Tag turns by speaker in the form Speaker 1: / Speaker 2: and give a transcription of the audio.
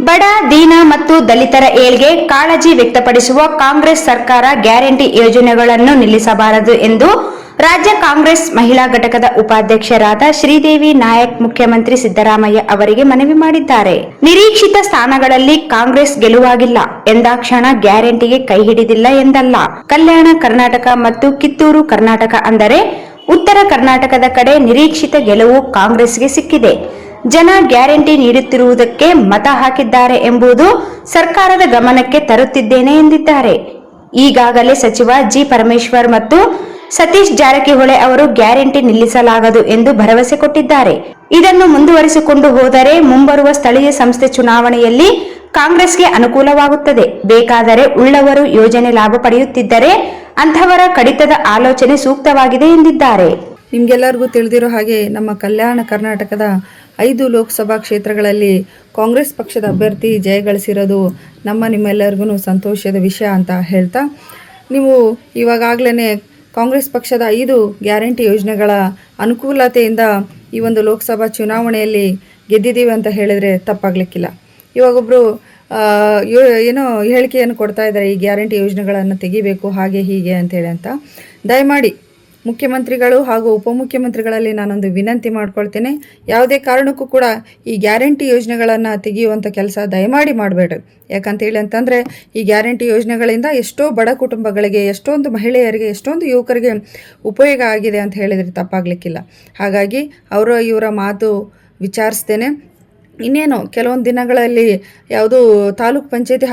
Speaker 1: ಬಡ, ದೀನ ಮತ್ತು ದಲಿತರ ಏಳ್ಗೆ ಕಾಳಜಿ ವ್ಯಕ್ತಪಡಿಸುವ ಕಾಂಗ್ರೆಸ್ ಸರ್ಕಾರ ಗ್ಯಾರಂಟಿ ಯೋಜನೆಗಳನ್ನು ನಿಲ್ಲಿಸಬಾರದು ಎಂದು ರಾಜ್ಯ ಕಾಂಗ್ರೆಸ್ ಮಹಿಳಾ ಘಟಕದ ಉಪಾಧ್ಯಕ್ಷರಾದ ಶ್ರೀದೇವಿ ನಾಯಕ್ ಮುಖ್ಯಮಂತ್ರಿ ಸಿದ್ದರಾಮಯ್ಯ ಅವರಿಗೆ ಮನವಿ ಮಾಡಿದ್ದಾರೆ. ನಿರೀಕ್ಷಿತ ಸ್ಥಾನಗಳಲ್ಲಿ ಕಾಂಗ್ರೆಸ್ ಗೆಲುವಾಗಿಲ್ಲ ಎಂದಾಕ್ಷಣ ಗ್ಯಾರಂಟಿಗೆ ಕೈ ಹಿಡಿದಿಲ್ಲ ಎಂದಲ್ಲ. ಕಲ್ಯಾಣ ಕರ್ನಾಟಕ ಮತ್ತು ಕಿತ್ತೂರು ಕರ್ನಾಟಕ ಅಂದರೆ ಉತ್ತರ ಕರ್ನಾಟಕದ ಕಡೆ ನಿರೀಕ್ಷಿತ ಗೆಲುವು ಕಾಂಗ್ರೆಸ್ಗೆ ಸಿಕ್ಕಿದೆ. ಜನ ಗ್ಯಾರಂಟಿ ನೀಡುತ್ತಿರುವುದಕ್ಕೆ ಮತ ಹಾಕಿದ್ದಾರೆ ಎಂಬುದು ಸರ್ಕಾರದ ಗಮನಕ್ಕೆ ತರುತ್ತಿದ್ದೇನೆ ಎಂದಿದ್ದಾರೆ. ಈಗಾಗಲೇ ಸಚಿವ ಜಿ ಪರಮೇಶ್ವರ್ ಮತ್ತು ಸತೀಶ್ ಜಾರಕಿಹೊಳಿ ಅವರು ಗ್ಯಾರಂಟಿ ನಿಲ್ಲಿಸಲಾಗದು ಎಂದು ಭರವಸೆ ಕೊಟ್ಟಿದ್ದಾರೆ. ಇದನ್ನು ಮುಂದುವರಿಸಿಕೊಂಡು ಹೋದರೆ ಮುಂಬರುವ ಸ್ಥಳೀಯ ಸಂಸ್ಥೆ ಚುನಾವಣೆಯಲ್ಲಿ ಕಾಂಗ್ರೆಸ್ಗೆ ಅನುಕೂಲವಾಗುತ್ತದೆ. ಬೇಕಾದರೆ ಉಳ್ಳವರು ಯೋಜನೆ ಲಾಭ ಪಡೆಯುತ್ತಿದ್ದರೆ ಅಂಥವರ ಕಡಿತದ ಆಲೋಚನೆ ಸೂಕ್ತವಾಗಿದೆ ಎಂದಿದ್ದಾರೆ.
Speaker 2: ನಿಮಗೆಲ್ಲರಿಗೂ ತಿಳಿದಿರೋ ಹಾಗೆ ನಮ್ಮ ಕಲ್ಯಾಣ ಕರ್ನಾಟಕದ 5 ಲೋಕಸಭಾ ಕ್ಷೇತ್ರಗಳಲ್ಲಿ ಕಾಂಗ್ರೆಸ್ ಪಕ್ಷದ ಅಭ್ಯರ್ಥಿ ಜಯಗಳಿಸಿರೋದು ನಿಮ್ಮೆಲ್ಲರಿಗೂ ಸಂತೋಷದ ವಿಷಯ ಅಂತ ಹೇಳ್ತಾ, ನೀವು ಇವಾಗಲೇ ಕಾಂಗ್ರೆಸ್ ಪಕ್ಷದ 5 ಗ್ಯಾರಂಟಿ ಯೋಜನೆಗಳ ಅನುಕೂಲತೆಯಿಂದ ಈ ಒಂದು ಲೋಕಸಭಾ ಚುನಾವಣೆಯಲ್ಲಿ ಗೆದ್ದಿದ್ದೀವಿ ಅಂತ ಹೇಳಿದರೆ ತಪ್ಪಾಗಲಿಕ್ಕಿಲ್ಲ. ಇವಾಗೊಬ್ಬರು ಏನೋ ಹೇಳಿಕೆಯನ್ನು ಕೊಡ್ತಾ ಇದ್ದಾರೆ, ಈ ಗ್ಯಾರಂಟಿ ಯೋಜನೆಗಳನ್ನು ತೆಗಿಬೇಕು ಹಾಗೆ ಹೀಗೆ ಅಂತೇಳಿ ಅಂತ. ದಯಮಾಡಿ ಮುಖ್ಯಮಂತ್ರಿಗಳು ಹಾಗೂ ಉಪಮುಖ್ಯಮಂತ್ರಿಗಳಲ್ಲಿ ನಾನೊಂದು ವಿನಂತಿ ಮಾಡ್ಕೊಳ್ತೇನೆ, ಯಾವುದೇ ಕಾರಣಕ್ಕೂ ಕೂಡ ಈ ಗ್ಯಾರಂಟಿ ಯೋಜನೆಗಳನ್ನು ತೆಗೆಯುವಂಥ ಕೆಲಸ ದಯಮಾಡಿ ಮಾಡಬೇಡ್ರಿ. ಯಾಕಂತೇಳಿ ಅಂತಂದರೆ ಈ ಗ್ಯಾರಂಟಿ ಯೋಜನೆಗಳಿಂದ ಎಷ್ಟೋ ಬಡ ಕುಟುಂಬಗಳಿಗೆ, ಎಷ್ಟೊಂದು ಮಹಿಳೆಯರಿಗೆ, ಎಷ್ಟೊಂದು ಯುವಕರಿಗೆ ಉಪಯೋಗ ಆಗಿದೆ ಅಂತ ಹೇಳಿದರೆ ತಪ್ಪಾಗಲಿಕ್ಕಿಲ್ಲ. ಹಾಗಾಗಿ ಇವರ ಮಾತು ವಿಚಾರಿಸ್ತೇನೆ. ಇನ್ನೇನು ಕೆಲವೊಂದು ದಿನಗಳಲ್ಲಿ ಯಾವುದು ತಾಲೂಕ್ ಪಂಚಾಯತಿ